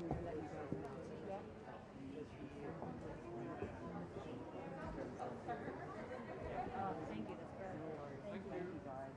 Oh, thank you. That's perfect. Thank you. Guys.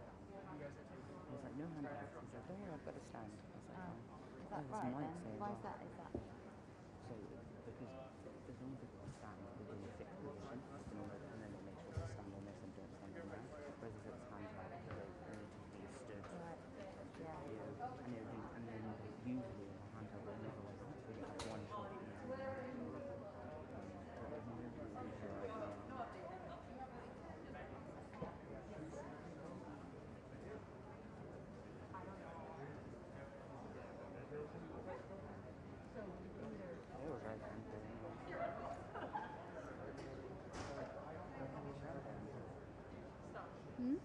He's like, no handbags. He's like, don't worry, I've got a stand. I was like, oh. Is that There's right mics then? there as Why well. is that? Is that? So, because there's only people that stand within a fixed position, and then it makes sure to stand on this and don't stand on that. Whereas if it's hands out, they stood. Right. Yeah. And then usually in a handheld they only go like that, so you have one shot. They were very angry. Hmm?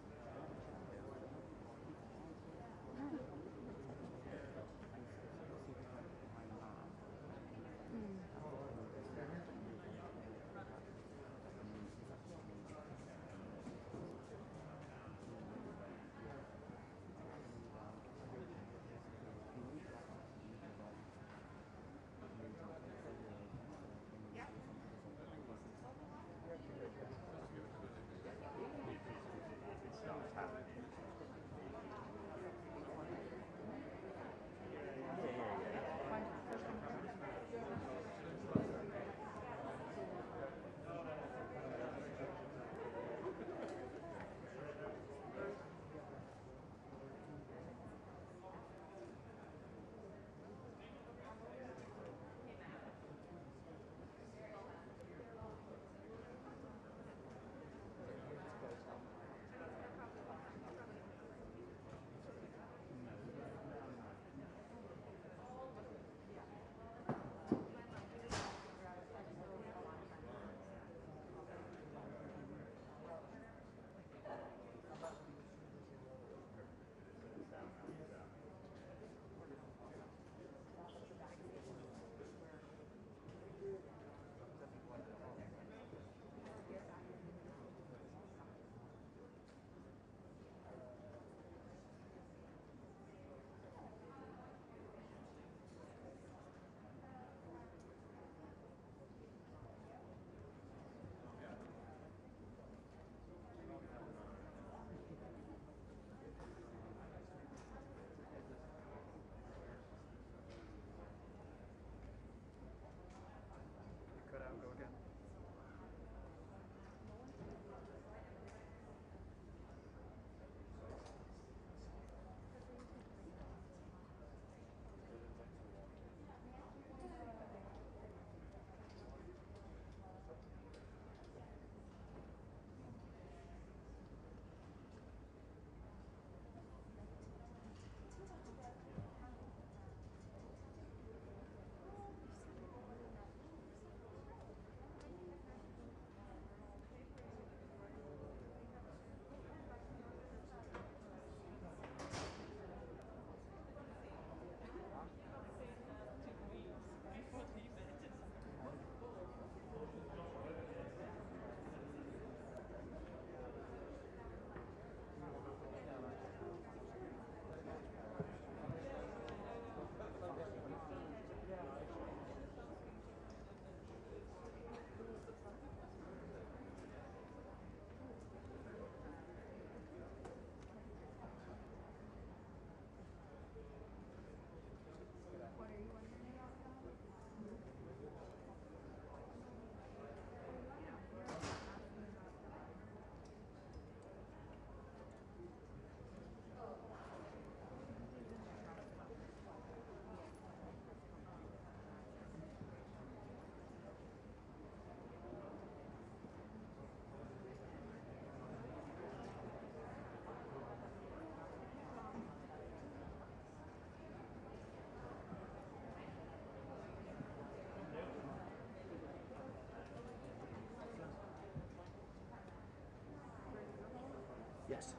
Yes. Safe.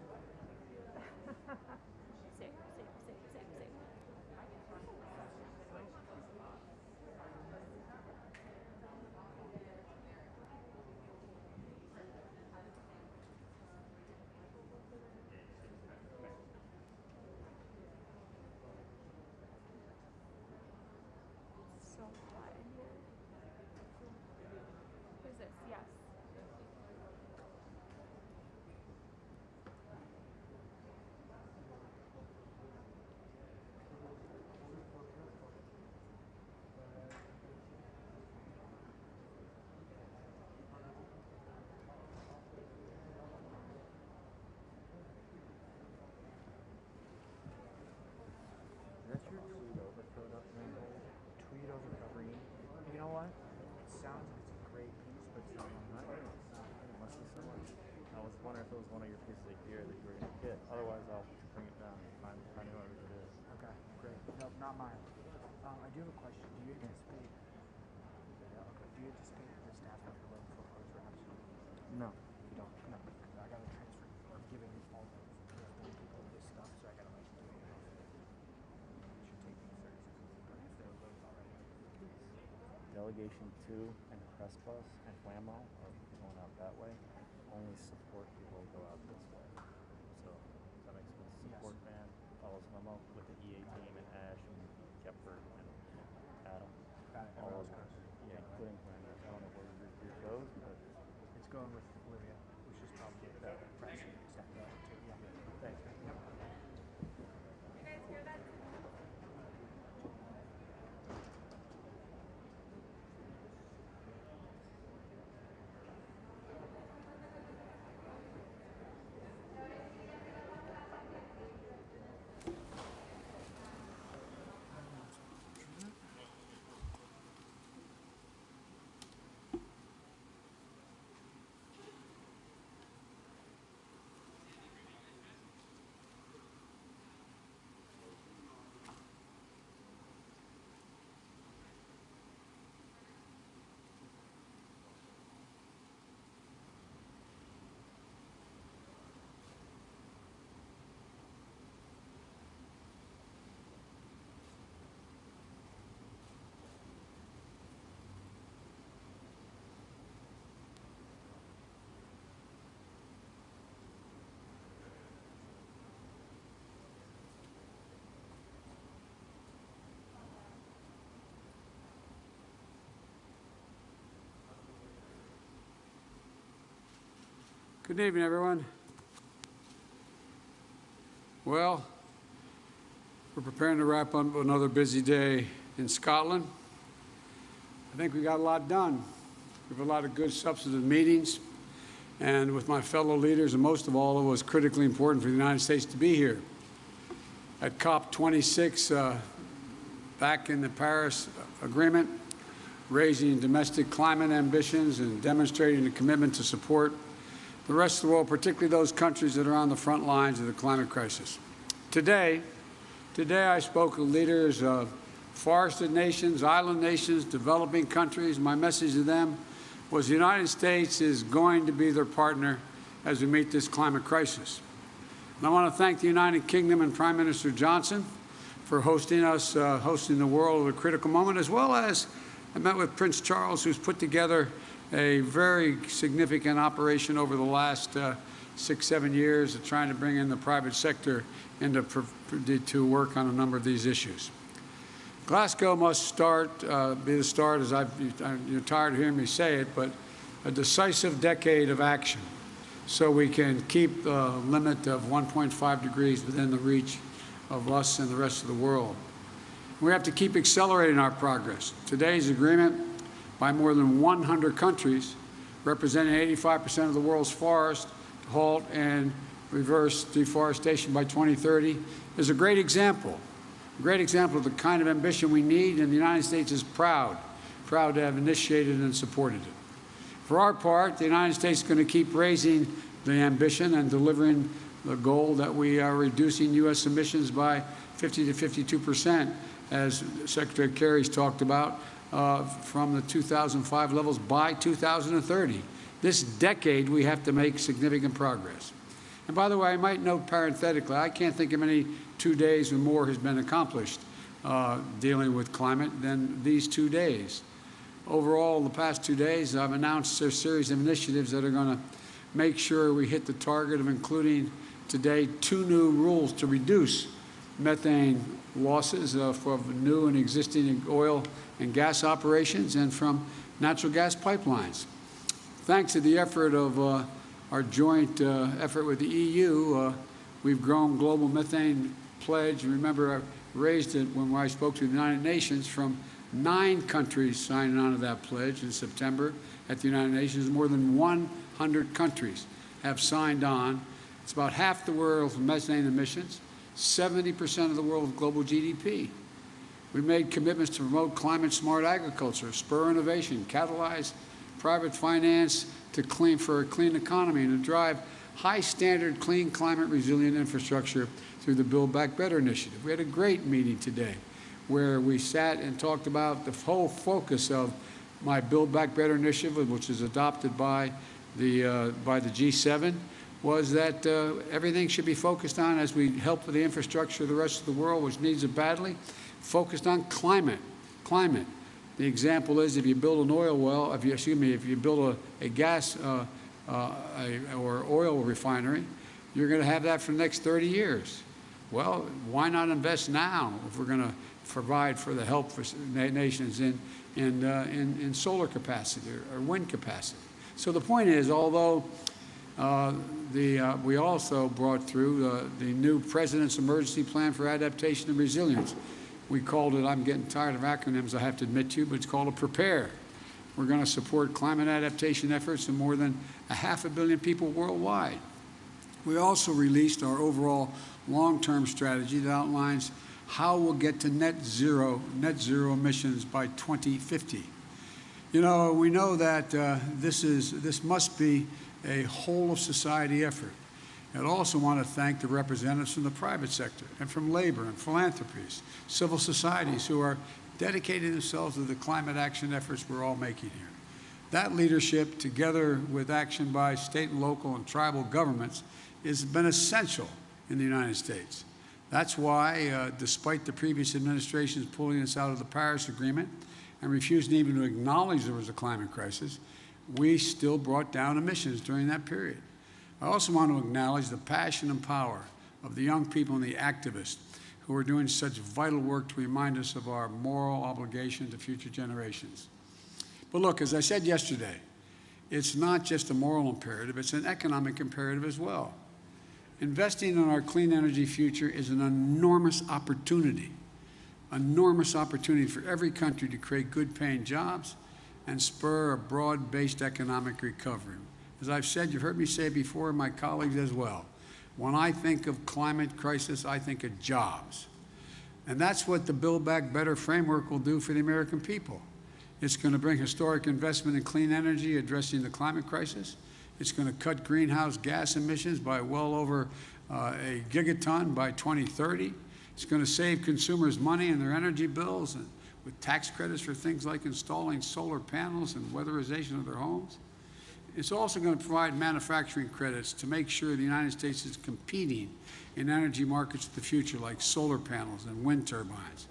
So hot in here. Who's this? Yes. That's your tweet over product manhole. Tweet over green. You know what? It sounds like it's a great piece, but it's not on that. It must be someone. I was wondering if it was one of your pieces of gear that you were going to get. Otherwise, I'll bring it down and find out what it is. Okay, great. No, not mine. I do have a question. Do you anticipate? Okay. Do you anticipate the staff having to look for clothes wraps? No. You don't. No, because I gotta transfer. I'm giving all the people this stuff, so I gotta like do it. It should take me 30 seconds. If they're loaded already. Delegation 2 and Press Bus and Whammo are going out that way. Only support people go out this way. So that makes sense. Support van follows Whammo with the EA team and Ash and Kepler and Adam. Got it. All Everyone of else them. goes. Yeah, including Whammo. I don't know where your group goes, but It's going with Olivia, which is probably the press stuff too. Yeah. thanks. Yep. You guys hear that? Good evening, everyone. Well, we're preparing to wrap up another busy day in Scotland. I think we got a lot done. We have a lot of good substantive meetings, and with my fellow leaders, and most of all, it was critically important for the United States to be here. At COP26, back in the Paris Agreement, raising domestic climate ambitions and demonstrating a commitment to support the rest of the world, particularly those countries that are on the front lines of the climate crisis. Today I spoke with leaders of forested nations, island nations, developing countries. My message to them was the United States is going to be their partner as we meet this climate crisis. And I want to thank the United Kingdom and Prime Minister Johnson for hosting us, hosting the world at a critical moment, as well as I met with Prince Charles, who's put together a very significant operation over the last 6-7 years of trying to bring in the private sector to work on a number of these issues. Glasgow must be the start, as you're tired of hearing me say it, but a decisive decade of action so we can keep the limit of 1.5 degrees within the reach of us and the rest of the world. We have to keep accelerating our progress. Today's agreement by more than 100 countries, representing 85% of the world's forests, to halt and reverse deforestation by 2030, is a great example of the kind of ambition we need, and the United States is proud to have initiated and supported it. For our part, the United States is going to keep raising the ambition and delivering the goal that we are reducing U.S. emissions by 50 to 52%, as Secretary Kerry's talked about, from the 2005 levels by 2030. This decade, we have to make significant progress. And by the way, I might note parenthetically, I can't think of any 2 days when more has been accomplished dealing with climate than these 2 days. Overall, the past 2 days, I've announced a series of initiatives that are going to make sure we hit the target of including today 2 new rules to reduce methane losses from new and existing oil and gas operations and from natural gas pipelines. Thanks to the effort of our joint effort with the EU, we've grown global methane pledge. Remember, I raised it when I spoke to the United Nations from 9 countries signing on to that pledge in September at the United Nations. More than 100 countries have signed on. It's about half the world's methane emissions, 70% of the world's global GDP. We made commitments to promote climate-smart agriculture, spur innovation, catalyze private finance for a clean economy, and to drive high-standard, clean, climate-resilient infrastructure through the Build Back Better initiative. We had a great meeting today where we sat and talked about the whole focus of my Build Back Better initiative, which is adopted by the G7, was that everything should be focused on, as we help with the infrastructure of the rest of the world, which needs it badly, focused on climate. The example is if you build an oil well, if you build a gas or oil refinery, you're going to have that for the next 30 years. Well, why not invest now if we're going to provide for the help for nations in solar capacity or wind capacity? So the point is, although we also brought through the new President's Emergency Plan for Adaptation and Resilience. We called it, I'm getting tired of acronyms, I have to admit to you, but it's called a PREPARE. We're going to support climate adaptation efforts of more than 500 million people worldwide. We also released our overall long-term strategy that outlines how we'll get to net zero emissions by 2050. You know, we know that this must be a whole of society effort. I'd also want to thank the representatives from the private sector and from labor and philanthropies, civil societies who are dedicating themselves to the climate action efforts we're all making here. That leadership, together with action by state and local and tribal governments, has been essential in the United States. That's why, despite the previous administration's pulling us out of the Paris Agreement and refusing even to acknowledge there was a climate crisis, we still brought down emissions during that period. I also want to acknowledge the passion and power of the young people and the activists who are doing such vital work to remind us of our moral obligation to future generations. But look, as I said yesterday, it's not just a moral imperative, it's an economic imperative as well. Investing in our clean energy future is an enormous opportunity for every country to create good-paying jobs and spur a broad-based economic recovery. As I've said, you've heard me say before, my colleagues as well, when I think of climate crisis, I think of jobs. And that's what the Build Back Better framework will do for the American people. It's going to bring historic investment in clean energy, addressing the climate crisis. It's going to cut greenhouse gas emissions by well over a gigaton by 2030. It's going to save consumers money in their energy bills and with tax credits for things like installing solar panels and weatherization of their homes. It's also going to provide manufacturing credits to make sure the United States is competing in energy markets of the future like solar panels and wind turbines.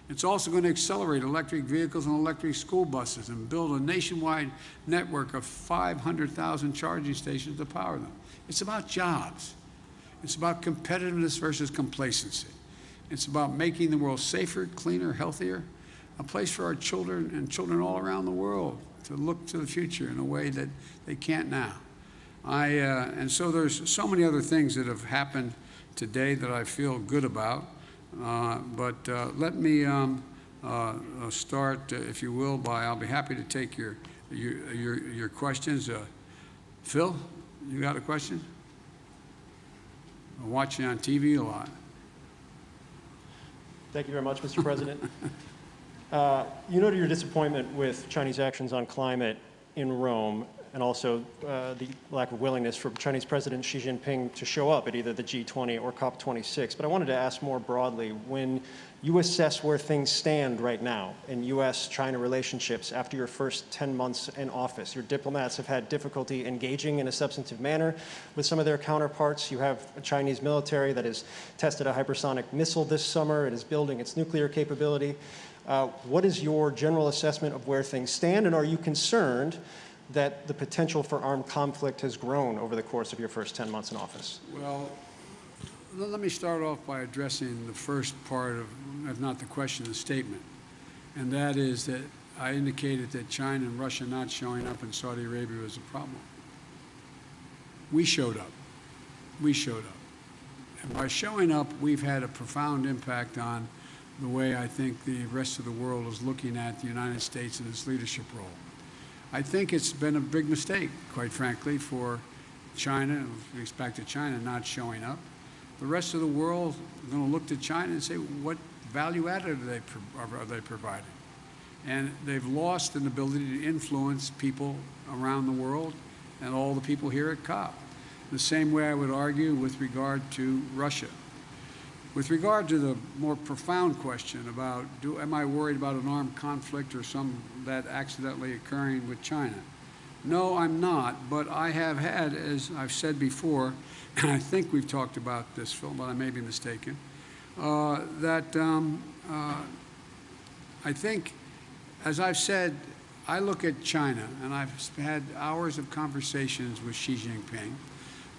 It's also going to accelerate electric vehicles and electric school buses and build a nationwide network of 500,000 charging stations to power them. It's about jobs. It's about competitiveness versus complacency. It's about making the world safer, cleaner, healthier, a place for our children and children all around the world to look to the future in a way that they can't now. And so there's so many other things that have happened today that I feel good about. But let me start, if you will, I'll be happy to take your questions. Phil, you got a question? I'm watching on TV a lot. Thank you very much, Mr. President. You noted your disappointment with Chinese actions on climate in Rome. and also the lack of willingness for Chinese President Xi Jinping to show up at either the G20 or COP26. But I wanted to ask more broadly, when you assess where things stand right now in U.S.-China relationships after your first 10 months in office, your diplomats have had difficulty engaging in a substantive manner with some of their counterparts. You have a Chinese military that has tested a hypersonic missile this summer. It is building its nuclear capability. What is your general assessment of where things stand, and are you concerned that the potential for armed conflict has grown over the course of your first 10 months in office? Well, let me start off by addressing the first part of, if not the question, the statement. And that is that I indicated that China and Russia not showing up in Saudi Arabia was a problem. We showed up. We showed up. And by showing up, we've had a profound impact on the way I think the rest of the world is looking at the United States and its leadership role. I think it's been a big mistake, quite frankly, for China, with respect to China not showing up. The rest of the world is going to look to China and say, what value added are they providing? And they've lost an ability to influence people around the world and all the people here at COP. The same way I would argue with regard to Russia. With regard to the more profound question about, am I worried about an armed conflict or some that accidentally occurring with China? No, I'm not, but I have had, as I've said before, and I think we've talked about this, Phil, but I may be mistaken, I think, as I've said, I look at China, and I've had hours of conversations with Xi Jinping,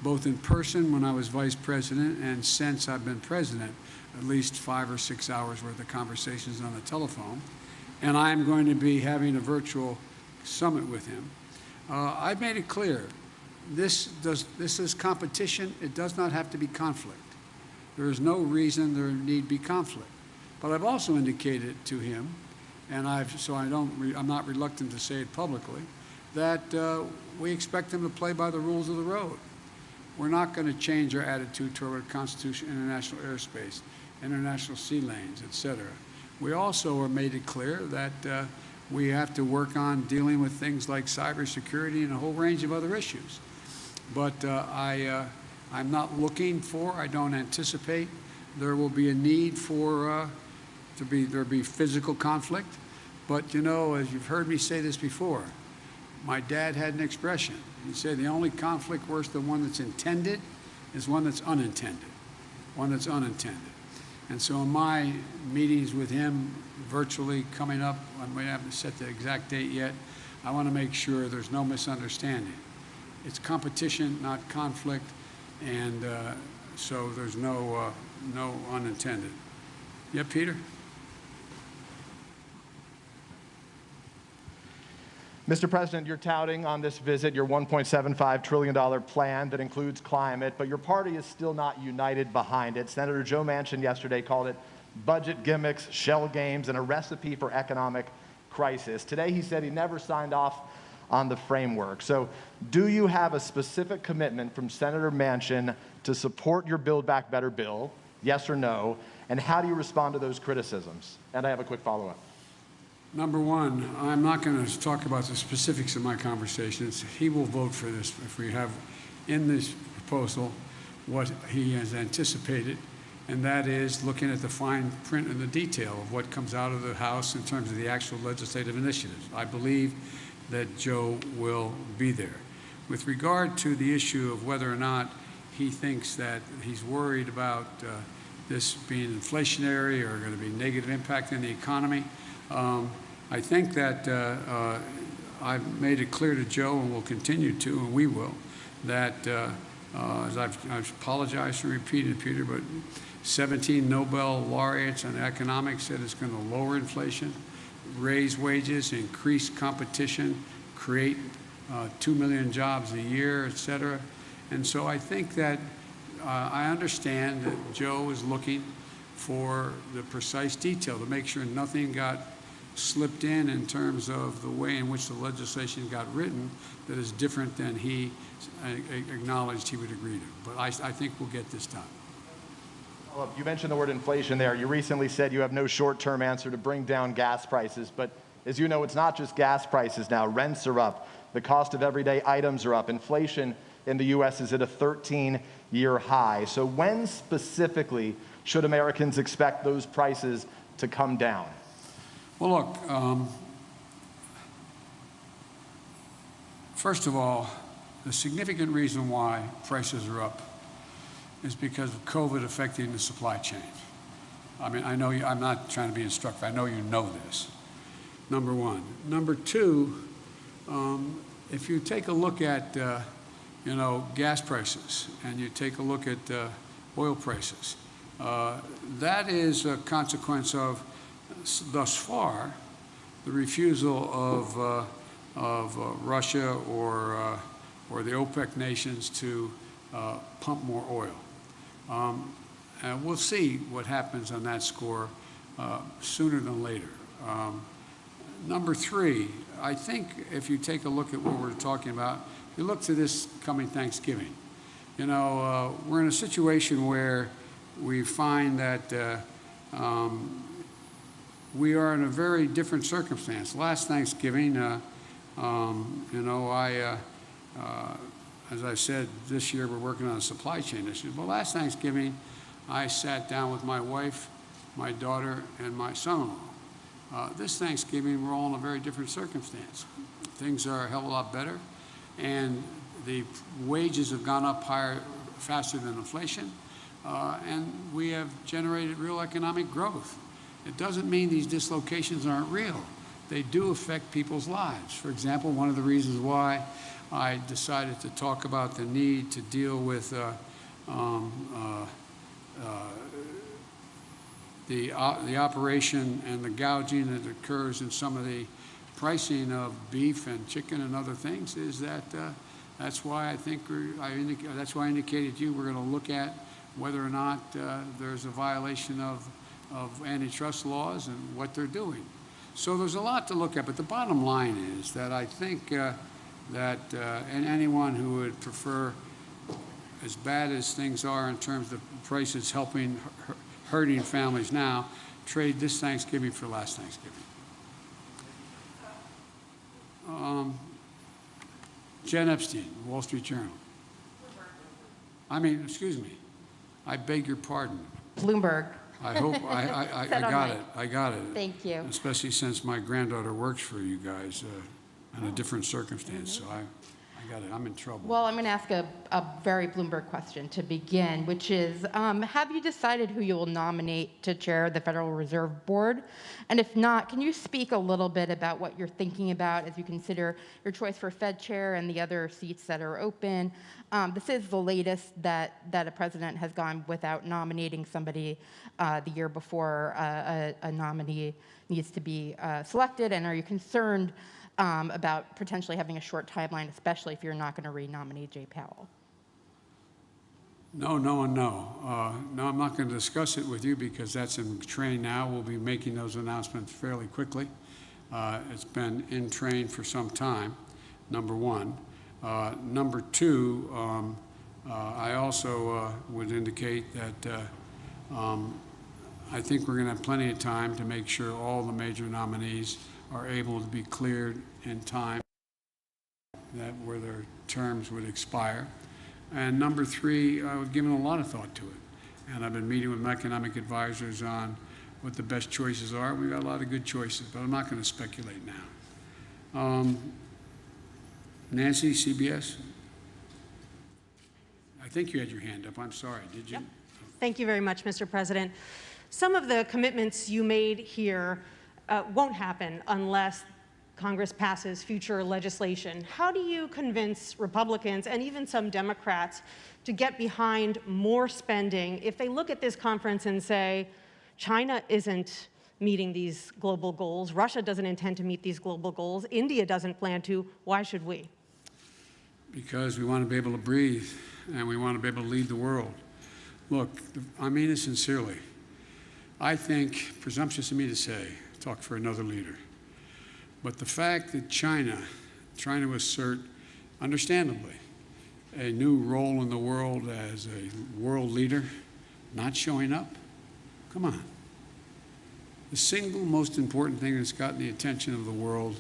both in person when I was vice president and since I've been president, at least 5 or 6 hours worth of conversations on the telephone. And I'm going to be having a virtual summit with him. I've made it clear, this is competition. It does not have to be conflict. There is no reason there need be conflict. But I've also indicated to him, and I'm not reluctant to say it publicly, that we expect him to play by the rules of the road. We're not going to change our attitude toward Constitution, international airspace, international sea lanes, et cetera. We also have made it clear that we have to work on dealing with things like cybersecurity and a whole range of other issues. But I'm not looking for, I don't anticipate there will be a need for there be physical conflict. But you know, as you've heard me say this before, my dad had an expression. He said the only conflict worse than one that's intended is one that's unintended. One that's unintended. And so in my meetings with him virtually coming up, we haven't set the exact date yet, I want to make sure there's no misunderstanding. It's competition, not conflict, and so there's no unintended. Yeah, Peter? Mr. President, you're touting on this visit your $1.75 trillion plan that includes climate, but your party is still not united behind it. Senator Joe Manchin yesterday called it budget gimmicks, shell games, and a recipe for economic crisis. Today he said he never signed off on the framework. So do you have a specific commitment from Senator Manchin to support your Build Back Better bill, yes or no, and how do you respond to those criticisms? And I have a quick follow-up. Number one, I'm not going to talk about the specifics of my conversations. He will vote for this if we have in this proposal what he has anticipated, and that is looking at the fine print and the detail of what comes out of the House in terms of the actual legislative initiatives. I believe that Joe will be there. With regard to the issue of whether or not he thinks that he's worried about this being inflationary or going to be negative impact in the economy, I think that I've made it clear to Joe, and will continue to, and we will, that as I've apologized for repeating it, Peter, but 17 Nobel laureates on economics said it's going to lower inflation, raise wages, increase competition, create 2 million jobs a year, et cetera. And so I think that I understand that Joe is looking for the precise detail to make sure nothing got slipped in terms of the way in which the legislation got written that is different than he acknowledged he would agree to. But I think we'll get this done. Well, you mentioned the word inflation there. You recently said you have no short-term answer to bring down gas prices, but As you know, it's not just gas prices now. Rents are up. The cost of everyday items are up. Inflation in the U.S. is at a 13-year high. So when specifically should Americans expect those prices to come down? Well, look, first of all, the significant reason why prices are up is because of COVID affecting the supply chain. I mean, I know you, I'm not trying to be instructive. I know you know this. Number one. Number two, if you take a look at, you know, gas prices and you take a look at oil prices, that is a consequence of, thus far, the refusal of Russia or the OPEC nations to pump more oil. And we'll see what happens on that score sooner than later. Number three, I think if you take a look at what we're talking about, you look to this coming Thanksgiving. You know, we're in a situation where we find that we are in a very different circumstance. Last Thanksgiving, you know, as I said, this year we're working on a supply chain issue. But last Thanksgiving, I sat down with my wife, my daughter, and my son-in-law. This Thanksgiving, we're all in a very different circumstance. Things are a hell of a lot better, and the wages have gone up higher, faster than inflation, and we have generated real economic growth. It doesn't mean these dislocations aren't real. They do affect people's lives. For example, one of the reasons why I decided to talk about the need to deal with the operation and the gouging that occurs in some of the pricing of beef and chicken and other things is that that's why I think that's why I indicated to you we're going to look at whether or not there's a violation of antitrust laws and what they're doing. So there's a lot to look at, but the bottom line is that I think and anyone who would prefer, as bad as things are in terms of prices hurting families now, trade this Thanksgiving for last Thanksgiving. Jen Epstein, Wall Street Journal. I mean, excuse me, I beg your pardon. Bloomberg. I hope I got it. I got it. Thank you. Especially since my granddaughter works for you guys in a different circumstance. So I got it. I'm in trouble. Well, I'm going to ask a very Bloomberg question to begin, which is, have you decided who you will nominate to chair the Federal Reserve Board? And if not, can you speak a little bit about what you're thinking about as you consider your choice for Fed chair and the other seats that are open? This is the latest that a president has gone without nominating somebody the year before a nominee needs to be selected. And are you concerned about potentially having a short timeline, especially if you're not going to re-nominate Jay Powell? No, no, and no. No, I'm not going to discuss it with you because that's in train now. We'll be making those announcements fairly quickly. It's been in train for some time, number one. Number two, I also would indicate that I think we're going to have plenty of time to make sure all the major nominees are able to be cleared in time where their terms would expire. And number three, I've given a lot of thought to it. And I've been meeting with my economic advisors on what the best choices are. We've got a lot of good choices, but I'm not going to speculate now. Nancy, CBS? I think you had your hand up. I'm sorry. Did you? Yep. Thank you very much, Mr. President. Some of the commitments you made here won't happen unless Congress passes future legislation. How do you convince Republicans and even some Democrats to get behind more spending if they look at this conference and say, China isn't meeting these global goals, Russia doesn't intend to meet these global goals, India doesn't plan to, why should we? Because we want to be able to breathe and we want to be able to lead the world. Look, I mean it sincerely. I think, presumptuous of me to say, talk for another leader, but the fact that China, trying to assert, understandably, a new role in the world as a world leader, not showing up, come on. The single most important thing that's gotten the attention of the world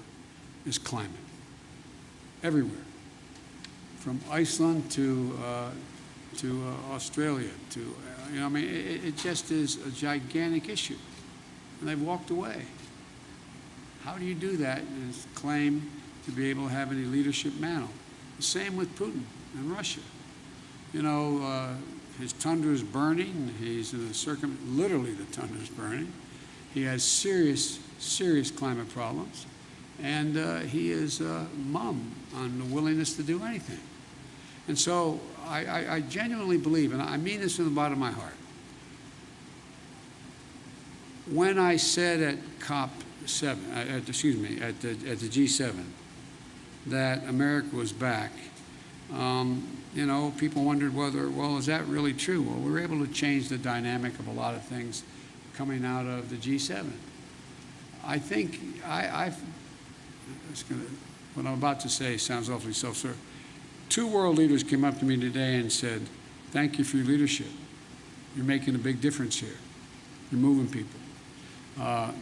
is climate. Everywhere. From Iceland to Australia to, I mean, it just is a gigantic issue. And they've walked away. How do you do that and claim to be able to have any leadership mantle? The same with Putin and Russia. You know, his tundra is burning. He's in a literally the tundra is burning. He has serious, serious climate problems. And he is mum on the willingness to do anything. And so I genuinely believe, and I mean this from the bottom of my heart, when I said at COP7, at the G7, that America was back, you know, people wondered whether, well, is that really true? Well, we were able to change the dynamic of a lot of things coming out of the G7. I think what I'm about to say sounds awfully self-serving. 2 world leaders came up to me today and said, thank you for your leadership. You're making a big difference here. You're moving people. I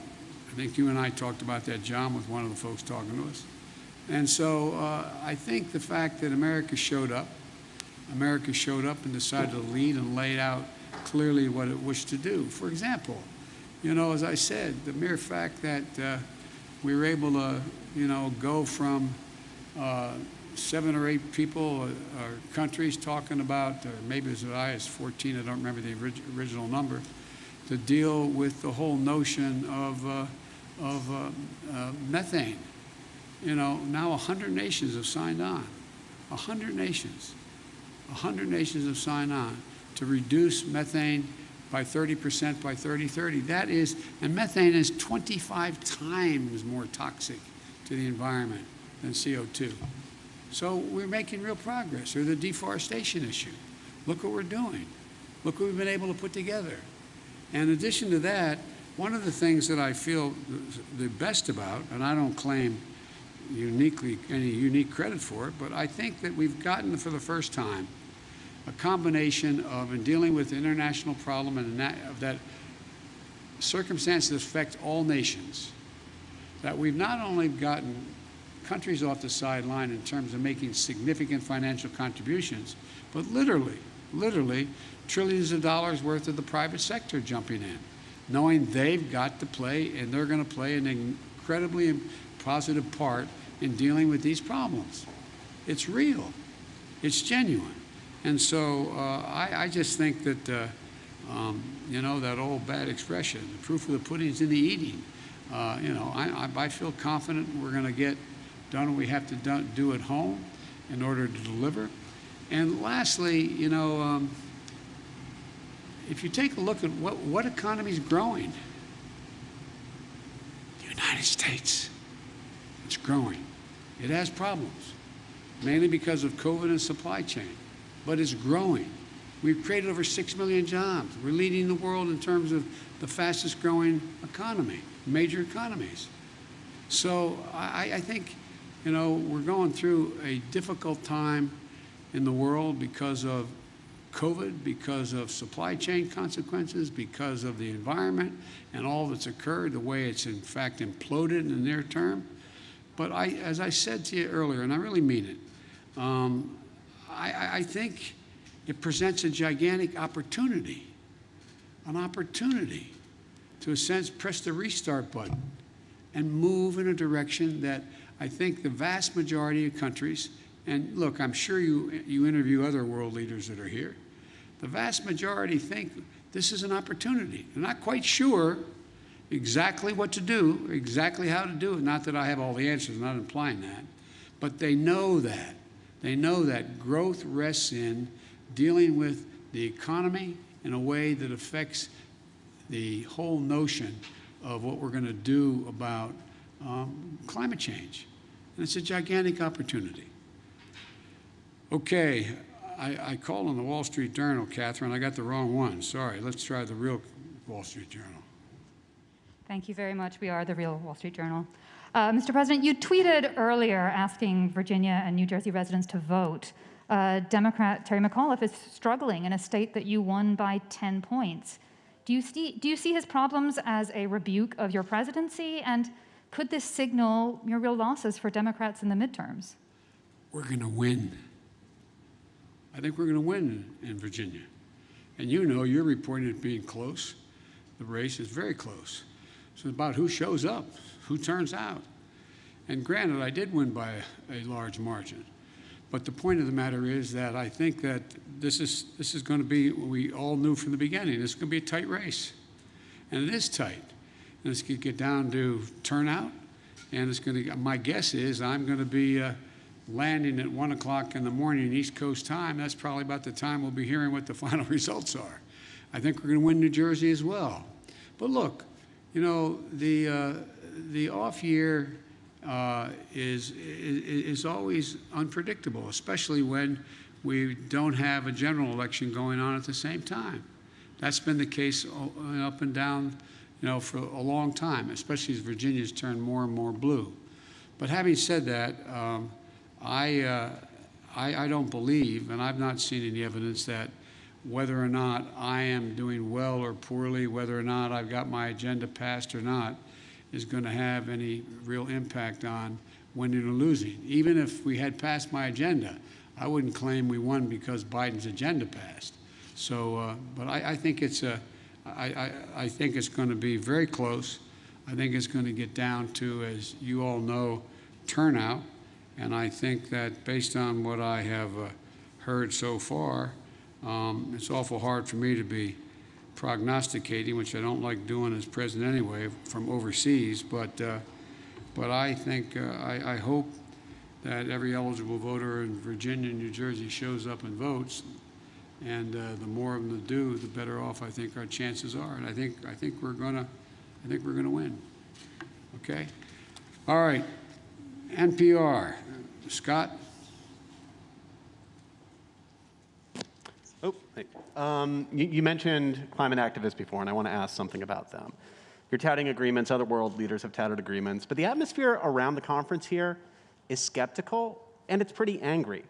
think you and I talked about that, John, with one of the folks talking to us. And so I think the fact that America showed up and decided to lead and laid out clearly what it wished to do. For example, you know, as I said, the mere fact that we were able to, you know, go from 7 or 8 people or countries talking about, or maybe as high as 14, I don't remember the original number, to deal with the whole notion of methane. You know, now 100 nations have signed on. 100 nations. 100 nations have signed on to reduce methane by 30% by 2030. That is, and methane is 25 times more toxic to the environment than CO2. So we're making real progress. Or the deforestation issue. Look what we're doing. Look what we've been able to put together. And in addition to that, one of the things that I feel the best about, and I don't claim any unique credit for it, but I think that we've gotten for the first time a combination of, in dealing with the international problem and that circumstances affect all nations, that we've not only gotten countries off the sideline in terms of making significant financial contributions, but literally trillions of dollars worth of the private sector jumping in, knowing they've got to play and they're going to play an incredibly positive part in dealing with these problems. It's real. It's genuine. And so I just think that, you know, that old bad expression, the proof of the pudding is in the eating. You know, I feel confident we're going to get done what we have to do at home in order to deliver. And lastly, you know, if you take a look at what economy is growing, the United States, it's growing. It has problems, mainly because of COVID and supply chain, but it's growing. We've created over 6 million jobs. We're leading the world in terms of the fastest growing economy, major economies. So I think, you know, we're going through a difficult time in the world because of COVID, because of supply chain consequences, because of the environment and all that's occurred, the way it's in fact imploded in the near term. But as I said to you earlier, and I really mean it, I think it presents a gigantic opportunity, an opportunity to, in a sense, press the restart button and move in a direction that I think the vast majority of countries, and look, I'm sure you interview other world leaders that are here, the vast majority think this is an opportunity. They're not quite sure exactly what to do, exactly how to do it. Not that I have all the answers, I'm not implying that. But they know that. They know that growth rests in dealing with the economy in a way that affects the whole notion of what we're going to do about climate change. And it's a gigantic opportunity. Okay, I called on the Wall Street Journal, Catherine. I got the wrong one. Sorry. Let's try the real Wall Street Journal. Thank you very much. We are the real Wall Street Journal. Mr. President, you tweeted earlier asking Virginia and New Jersey residents to vote. Democrat Terry McAuliffe is struggling in a state that you won by 10 points. Do you see his problems as a rebuke of your presidency? And could this signal your real losses for Democrats in the midterms? We're going to win. I think we're going to win in Virginia. And you know, you're reporting it being close. The race is very close. So it's about who shows up, who turns out. And granted, I did win by a large margin. But the point of the matter is that I think that this is going to be what we all knew from the beginning. It's going to be a tight race. And it is tight. And it's going to get down to turnout. And it's going to, my guess is I'm going to be landing at 1 o'clock in the morning East Coast time. That's probably about the time we'll be hearing what the final results are. I think we're going to win New Jersey as well. But look, you know, the off year is always unpredictable, especially when we don't have a general election going on at the same time. That's been the case up and down, you know, for a long time, especially as Virginia's turned more and more blue. But having said that, I don't believe, and I've not seen any evidence that whether or not I am doing well or poorly, whether or not I've got my agenda passed or not, is going to have any real impact on winning or losing. Even if we had passed my agenda, I wouldn't claim we won because Biden's agenda passed. So, but I think it's I think it's going to be very close. I think it's going to get down to, as you all know, turnout. And I think that based on what I have heard so far, it's awful hard for me to be prognosticating, which I don't like doing as president anyway, from overseas. But I think, I hope that every eligible voter in Virginia and New Jersey shows up and votes. And the more of them that do, the better off I think our chances are. And I think we're gonna win. Okay. All right. NPR. Scott. Oh, hey. You mentioned climate activists before, and I want to ask something about them. You're touting agreements. Other world leaders have touted agreements. But the atmosphere around the conference here is skeptical, and it's pretty angry.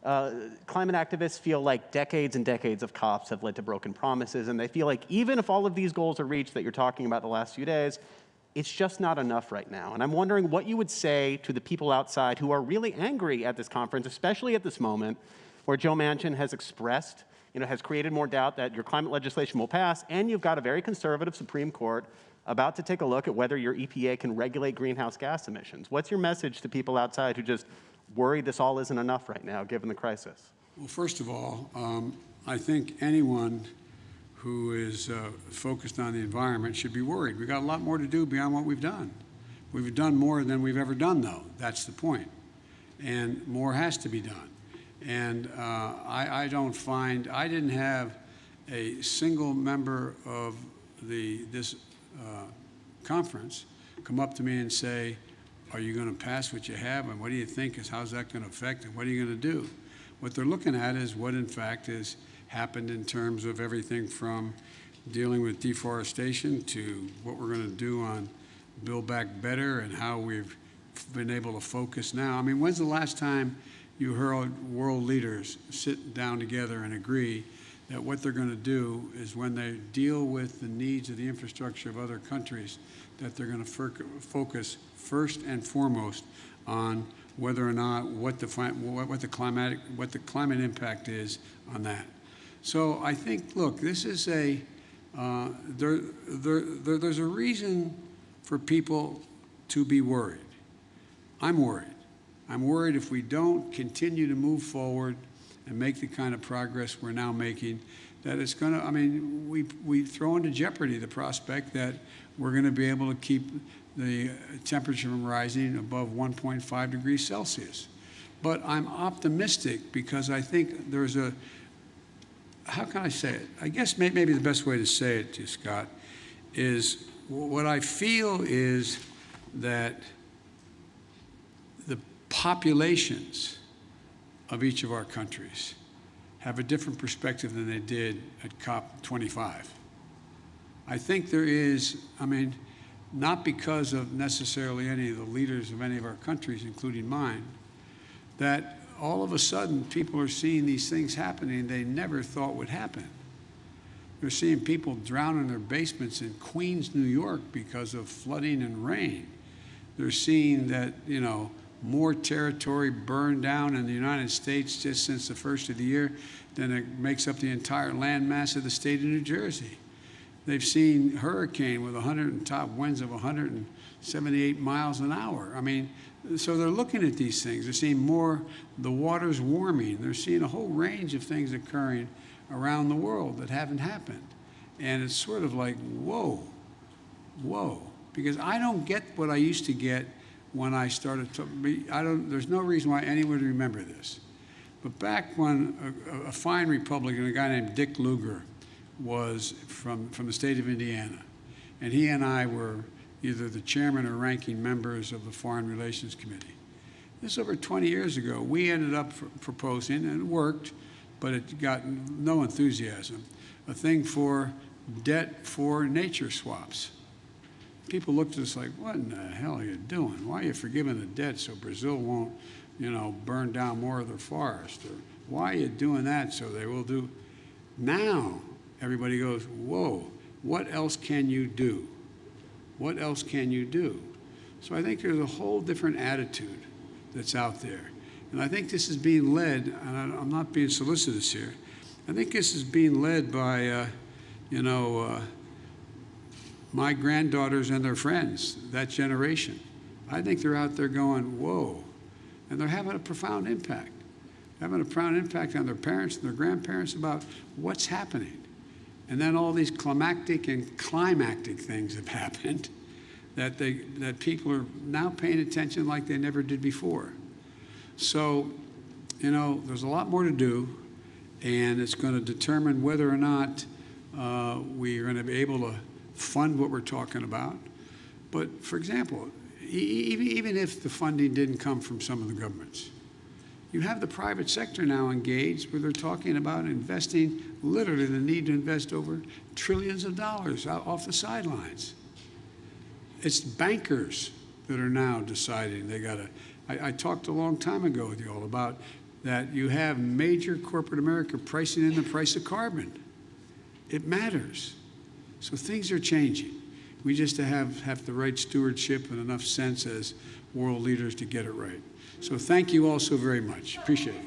Climate activists feel like decades and decades of COPs have led to broken promises, and they feel like even if all of these goals are reached that you're talking about the last few days, it's just not enough right now. And I'm wondering what you would say to the people outside who are really angry at this conference, especially at this moment, where Joe Manchin has expressed, has created more doubt that your climate legislation will pass, and you've got a very conservative Supreme Court about to take a look at whether your EPA can regulate greenhouse gas emissions. What's your message to people outside who just worry this all isn't enough right now, given the crisis? Well, first of all, I think anyone who is focused on the environment should be worried. We've got a lot more to do beyond what we've done. We've done more than we've ever done, though. That's the point. And more has to be done. And I didn't have a single member of this conference come up to me and say, are you going to pass what you have, and what do you think how's that going to affect, and what are you going to do? What they're looking at is what, in fact, has happened in terms of everything from dealing with deforestation to what we're going to do on Build Back Better and how we've been able to focus now. I mean, when's the last time you heard world leaders sit down together and agree that what they're going to do is when they deal with the needs of the infrastructure of other countries, that they're going to focus first and foremost on whether or not what the climate impact is on that. So I think, look, this is there's a reason for people to be worried. I'm worried. I'm worried if we don't continue to move forward and make the kind of progress we're now making, that it's going to, I mean, we throw into jeopardy the prospect that we're going to be able to keep the temperature from rising above 1.5 degrees Celsius. But I'm optimistic because I think there's how can I say it? I guess maybe the best way to say it to you, Scott, is what I feel is that the populations of each of our countries have a different perspective than they did at COP25. I think there is, I mean, not because of necessarily any of the leaders of any of our countries, including mine, that all of a sudden people are seeing these things happening they never thought would happen. They're seeing people drown in their basements in Queens, New York because of flooding and rain. They're seeing that, you know, more territory burned down in the United States just since the first of the year than it makes up the entire landmass of the state of New Jersey. They've seen hurricane with top winds of 178 miles an hour. I mean, so they're looking at these things. They're seeing more, the water's warming. They're seeing a whole range of things occurring around the world that haven't happened. And it's sort of like, whoa, whoa. Because I don't get what I used to get when I started to, there's no reason why anyone would remember this. But back when a fine Republican, a guy named Dick Lugar, was from the state of Indiana, and he and I were either the chairman or ranking members of the Foreign Relations Committee. This is over 20 years ago. We ended up proposing, and it worked, but it got no enthusiasm, a thing for debt for nature swaps. People looked at us like, what in the hell are you doing? Why are you forgiving the debt so Brazil won't, you know, burn down more of their forest? Or why are you doing that so they will do? Now, everybody goes, whoa, what else can you do? What else can you do? So I think there's a whole different attitude that's out there. And I think this is being led, and I'm not being solicitous here, I think this is being led by, my granddaughters and their friends, that generation. I think they're out there going, whoa, and they're having a profound impact. Having a profound impact on their parents and their grandparents about what's happening. And then all these climactic and climactic things have happened that people are now paying attention like they never did before. So, you know, there's a lot more to do, and it's going to determine whether or not we are going to be able to fund what we're talking about. But, for example, even if the funding didn't come from some of the governments, you have the private sector now engaged where they're talking about investing, literally the need to invest over trillions of dollars off the sidelines. It's bankers that are now deciding they got to. I talked a long time ago with you all about that you have major corporate America pricing in the price of carbon. It matters. So things are changing. We just have the right stewardship and enough sense as world leaders to get it right. So thank you all so very much. Appreciate it.